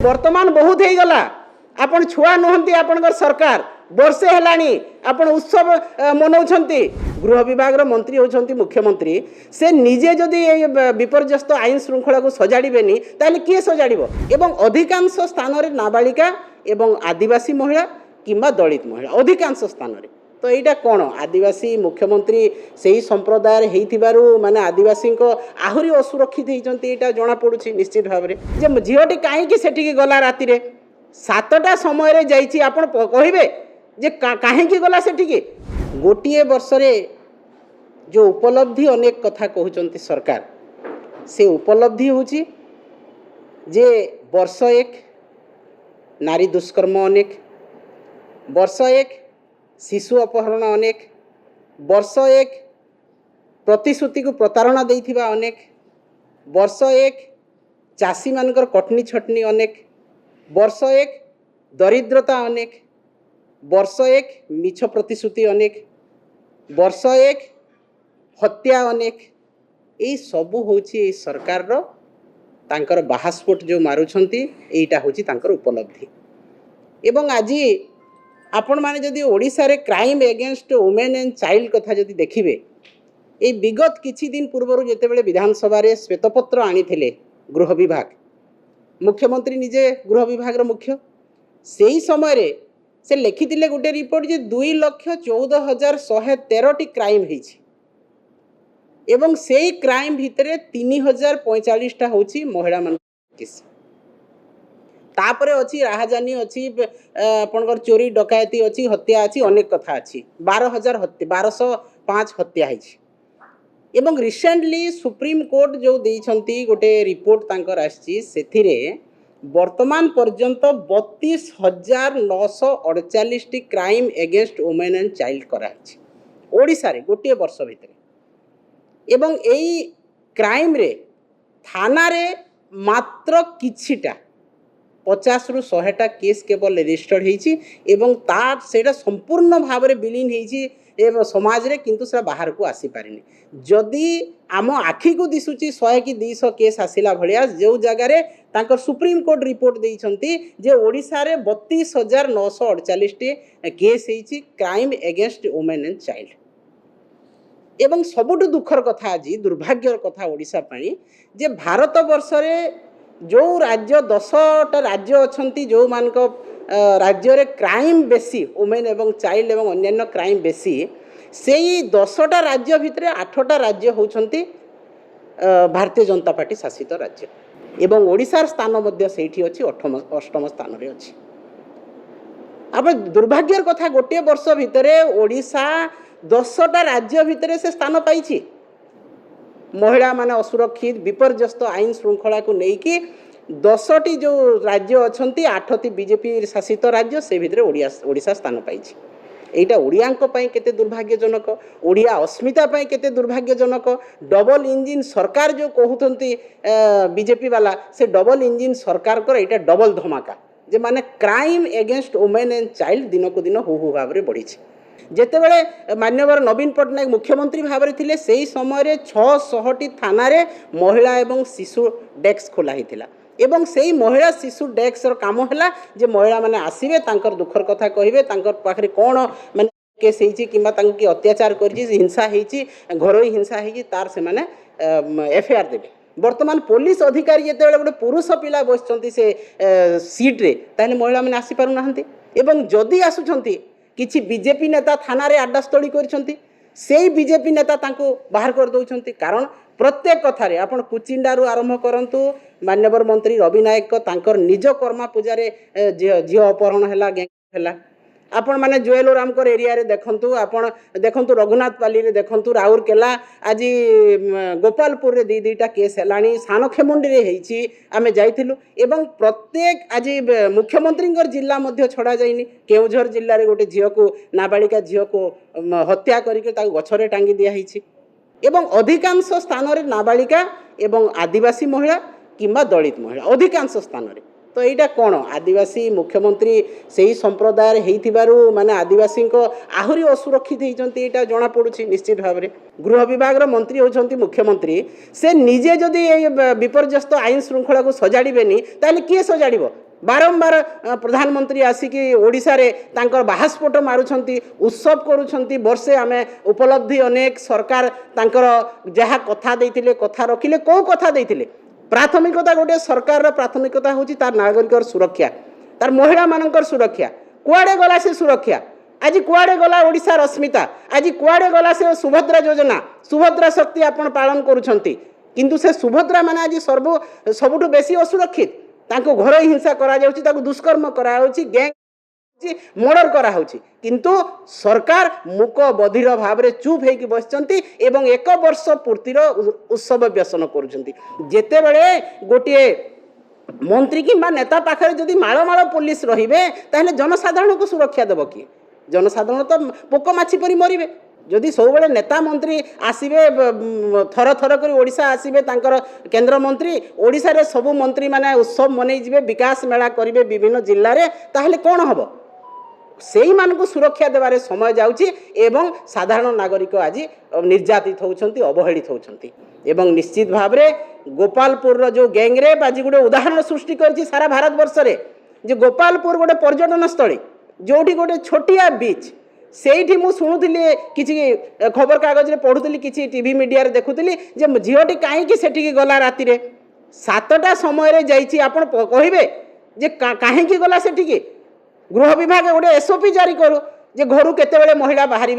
वर्तमान बहुत हो गला आपण छुआ नुहंती आपनकर सरकार वर्षे हेलानी आपण उत्सव मनाउछंती। गृह विभाग मंत्री होछंती मुख्यमंत्री से निजे जदि विपर्यस्त आईन श्रृंखला को सजाड़बेनी ताले किए सजाड़िबो। एवं अधिकांश स्थान रे नाबालिका एवं आदिवासी महिला किंबा दलित महिला अधिकांश स्थान रे। तो यहाँ कौन आदिवासी मुख्यमंत्री से ही संप्रदाय होइथिबारु माने आदिवासी को आहुरी असुरक्षित होती यहाँ जना पड़ुछि निश्चित भाव में। झीटी कहीं सेठी गला राति 7टा समय जाइए आपण कहे जे कहीं गला सेठी गोटे वर्ष रे जो उपलब्धि अनेक कथा कहते सरकार से उपलब्धि होची जे वर्ष एक नारी दुष्कर्म अनेक, वर्ष एक शिशु अपहरण अनेक, वर्ष एक प्रतिश्रुति को प्रतारणा देइथिबा अनेक, वर्ष एक चाषी मानकर कटनी छटनी अनेक, वर्ष एक दरिद्रता अनेक, वर्ष एक मिछ प्रतिश्रुति अनेक, वर्ष एक हत्या अनेक। यही सबू होची सरकार रो तांकर बाहास्फोट जो मारुछंती एटा होची तांकर उपलब्धि। एवं आज आपण माने जदि ओडिसा रे crime against women and child कथा जदि देखिबे ए विगत किछि दिन पूर्व जेतेबेले विधानसभा रे श्वेतपत्र आनिथिले गृह विभाग मुख्यमंत्री निजे गृह विभाग रो मुख्य सेही समय रे से लिखिथिले गोटे रिपोर्ट जे 2,14,113 क्राइम हेछि एवं सेही क्राइम भितरे 3,045 टा होछि महिला मान केस। तापरे अच्छी राहजानी अच्छी आपणकर चोरी डकायती अच्छी हत्या अच्छी अनेक कथा अच्छी 1205 हत्या है। एवं रिसेंटली सुप्रीम कोर्ट जो देइछंती गोटे रिपोर्ट तांकर आछि सेथिरे वर्तमान पर्यंत 32,948 T crime against women and child करा ओडिसा रे गोटे वर्ष भितरे। एवं एई क्राइम रे थाना रे मात्र किछिटा 50 रु 100टा केस केवल रजिस्टर्ड होइछि एवं तार सेटा संपूर्ण भाव में विलीन होइछि एवं समाज रे किंतु से बाहर को आसी पारिनी। जदि आम आखि को दिसुची 100 कि 200 केस आसिला भलिया जो जगह रे तांकर सुप्रीम कोर्ट रिपोर्ट देइछंती जे ओडिसा रे 32,948 टी केस होइछि crime against women and child. एवं सबुठु दुखर कथा आज दुर्भाग्यर कथा ओडिसा पाई जे भारत वर्ष रे जो राज्य 10टा राज्य अच्छी जो मान राज्य रे क्राइम बेसी वुमेन एवं चाइल्ड एवं अन्यान्य क्राइम बेसी से 10टा राज्य भितर 8टा राज्य होउछंती भारतीय जनता पार्टी शासित राज्य एवं ओडिशार स्थान मध्य सेठी अछि 8म स्थान रे अछि। अब दुर्भाग्यर कथा गोटे वर्ष भितर ओडिशा 10टा राज्य भितर से स्थान पाइछि। महिला माने असुरक्षित विपर्यस्त आईन श्रृंखला को लेकिन 10टी जो राज्य अच्छी 8टी बीजेपी शासित राज्य से भितर ओडिशा स्थान पाई। एटा ओडिया केते दुर्भाग्यजनक, ओडिया अस्मिता पाई केते दुर्भाग्यजनक। डबल इंजिन सरकार जो कहते बीजेपी वाला से डबल इंजिन सरकार कर एटा डबल धमाका जे माने crime against women and child दिन को दिन हु भाव में बढ़ी। जेतेबेले मान्यवर नवीन पट्टनायक मुख्यमंत्री भाव में थिले सेही समय 600टी थाना रे महिला एवं शिशु डेस्क खोला हिथिला एवं सेही महिला शिशु डेस्क काम हैला जे महिला माने आसीबे तांकर दुखर कथा कहिबे तांकर पाखरे कोन माने केस हेछि किंबा तांको कि अत्याचार करछि हिंसा हेछि घरोई हिंसा हेछि तार से माने एफआईआर देबे। वर्तमान पुलिस अधिकारी जेतेबेले गोटे पुरुष पिला बसचंती से सीट रे ताले महिला माने आसी पारु नाहंती एवं जदी आसुचंती किछि बीजेपी नेता थाना रे आड्डास्थली करछंती सेही बीजेपी नेता तांको बाहर कर दउछंती। कारण प्रत्येक कथारे आपण कुचिंडारू आरंभ करंतु मान्यवर मंत्री रवि नायक तांकर निज कर्मा पूजा रे झियो अपहरण हैला गैंग हैला आपण माने जुएल रामकर एरिया रे देखंतु आपण देखंतु रघुनाथ पाली रे देखंतु राउरकेला आज गोपालपुर रे दीटा केस हैलानी सानखेमुंडी रे हेछि आमे जाइथिलु एवं प्रत्येक आज मुख्यमंत्री जिला मध्य छड़ा जाइनी केउझर जिल्ला रे गोटे झियो को नाबालिका झियो को हत्या करके ताको गछरे टांगी दिया हेछि एवं अधिकांश स्थान रे नाबालिका एवं आदिवासी महिला किंबा दलित महिला अधिकांश स्थान रे तो यहाँ कौन आदिवासी मुख्यमंत्री से ही संप्रदाय हो माने आदिवासी आहरी असुरक्षित होती यहाँ जना पड़ी निश्चित भाव में गृह विभाग मंत्री होती मुख्यमंत्री से निजे जदि विपर्यस्त आईन श्रृंखला को सजाड़े ताले किए सजाड़ बारंबार प्रधानमंत्री आसिकी ओडिशा रे तांकर बाहास्फोट मारुछंती उत्सव करुछंती वर्षे आमे उपलब्धि अनेक सरकार तांकर जहाँ कथा देइथिले कथा रखिले को कथा देइथिले प्राथमिकता गोटे सरकार प्राथमिकता होची तार नागरिकर सुरक्षा तार महिला मानकर सुरक्षा कुआडे गला से सुरक्षा आज कुआडे गला ओडिशा अस्मिता आज कुआडे गला से सुभद्रा योजना सुभद्रा शक्ति आपण पालन करुछंती किंतु से सुभद्रा माने आज सबुठु बेसी असुरक्षित तांको घर हिंसा करा जाउची ताको दुष्कर्म करा होची गैंग मर्डर करा होची किंतु सरकार मुक बधिर भाव रे चुप हेकी बसचंती एवं एक वर्ष पूर्तिर उत्सव व्यसन करूचंती जेते बेले गोटे मंत्री किंबा नेता पाखरे जदि माळ माळ पुलिस रहिबे ताहले जनसाधारण को सुरक्षा देबो कि जनसाधारण तो पोक माछी परी मरिबे जदि सब बेले नेता मंत्री आसबे थर थर कर ओडिशा आसबे तांकर केंद्र मंत्री ओडिशा रे सब मंत्री माने उत्सव मनई जिवे विकास मेला करिवे विभिन्न जिल्ला रे ताहले कोन हबो सेही मानकु सुरक्षा देबारे समय जाउची एवं साधारण नागरिक आज निर्यातित होउछंती अवहेलित होउछंती एवं निश्चित भाव रे गोपालपुर रो जो गैंग रेप आज गोटे उदाहरण सृष्टि करछि सारा भारत वर्ष रे जे गोपालपुर गोटे पर्यटन स्थली जोठी गोटे छोटिया बीच सेठी मु शुणुली किसी खबर कागज पढ़ुली किसी टीवी मीडिया रे देखुली जे झीटी कहीं सेठी गला राति रे 7टा समय जाइए आपण कहे जे कहीं गला सेठी गृह विभाग गोटे एसओपी जारी करू जे घर केते महिला बाहर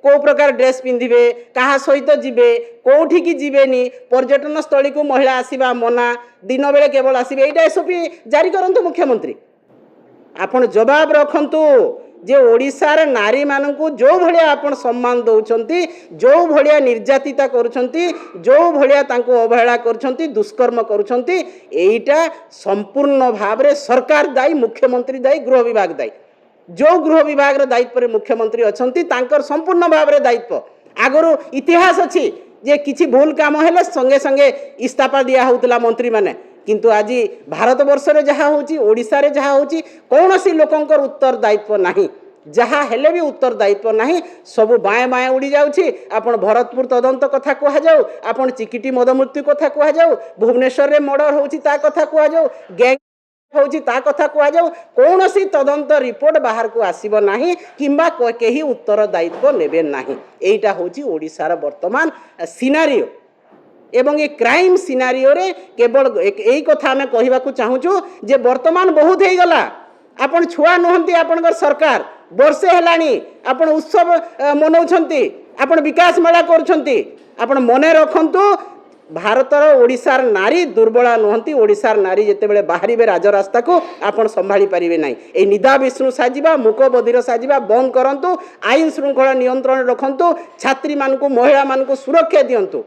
को प्रकार ड्रेस पिंधे क्या सहित जीवे कौटी की जीवेनी पर्यटन स्थली को महिला आसवा मना दिन बेले केवल आसवे यहाँ एसओपी जारी करंतु मुख्यमंत्री आपण जवाब रखंतु जे ओडिशार नारी मानकु जो भलिया आपण सम्मान दउछंती जो भलिया निर्यातिता करूछंती जो भलिया तांको अवहेला करूछंती दुष्कर्म करूछंती एईटा संपूर्ण भाव रे सरकार दायी मुख्यमंत्री दायी गृह विभाग दायी जो गृह विभाग रे दायित्व रे मुख्यमंत्री अछंती तांकर संपूर्ण भाव रे दायित्व आगरो इतिहास अछि जे किछि भूल काम हेले संगे संगे इस्तीफा दिया होउतला मंत्री माने किंतु आज भारत वर्ष रे जहाँ होची ओडिशा रे जहाँ होची कौनसी लोकंकर उत्तर दायित्व नहीं जहाँ हेले भी उत्तर दायित्व नहीं सब बाएं बाएं उड़ी जाउची आपण भरतपुर तदंत कथा कह जाऊ आपण चिकिटी मद मृत्यु कथा कह जाऊ भुवनेश्वर रे मर्डर होची ता कथा कह जाऊ गैंग होची ता कथा कह जाऊ कौनसी तदंत रिपोर्ट बाहर को आसीबो नाही किंबा केही उत्तर दायित्व नेबे नाही एईटा होची ओडिशार वर्तमान सिनारियो एवं ये क्राइम सिनारियो रे केवल यही कथा आम कहवाक चाहूँ जे वर्तमान बहुत हो गला आपण छुआ नुहंती आपण सरकार वर्षे हेलानी आपण उत्सव मनाउछंती आपण विकास मेला करुछंती आपण मने रखंतु भारतर ओडिशार नारी दुर्बला नुहंती ओडिशार नारी जेतेबेले बाहरिबे राजरास्ता को आपण संभाली पारिबे नाही ए निदा विष्णु साजिबा मुक बधिर साजिबा बंद करंतु आईन श्रृंखला नियंत्रण रखंतु छात्री मानकु महिला मानकु सुरक्षा दियंतु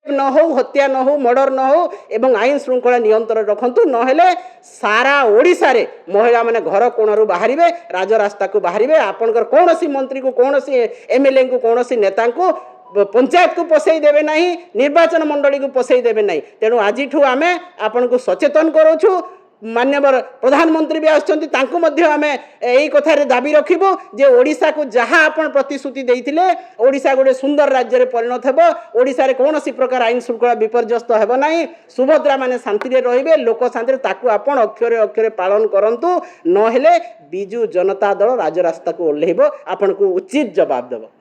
न हो हत्या न हो मर्डर न हो एवं आईन श्रृंखला नियंत्रण रखंतु नहेले सारा ओडिशा रे महिला माने घर कोणरू बाहरिबे राजरास्ता को बाहरिबे आपनकर कोनोसी मंत्री को कोनोसी एमएलए को कोनोसी नेता को पंचायत को पसई देवे नहीं निर्वाचन मंडली को पसई देवे नहीं तेणु आज आमे आपन को सचेतन करूछु मान्यवर प्रधानमंत्री भी आछंती तांको मध्य आमे एई कथा रे दाबी रखिबो जे ओडिशा को जहाँ आपण प्रतिश्रुति देइथिले ओडिशा गोटे सुंदर राज्य रे परिणत हेबो ओडिशा रे कोनोसी प्रकार आईन श्रृंखला विपर्यस्त हेबो नाही सुभद्रा माने शांति रे रहिबे लोक शांति रे ताकू आपण अक्षरे अक्षरे पालन करंतु नहेले बिजू जनता दल राजरास्ता को ओल्हेबो आपण को उचित जवाब देबो।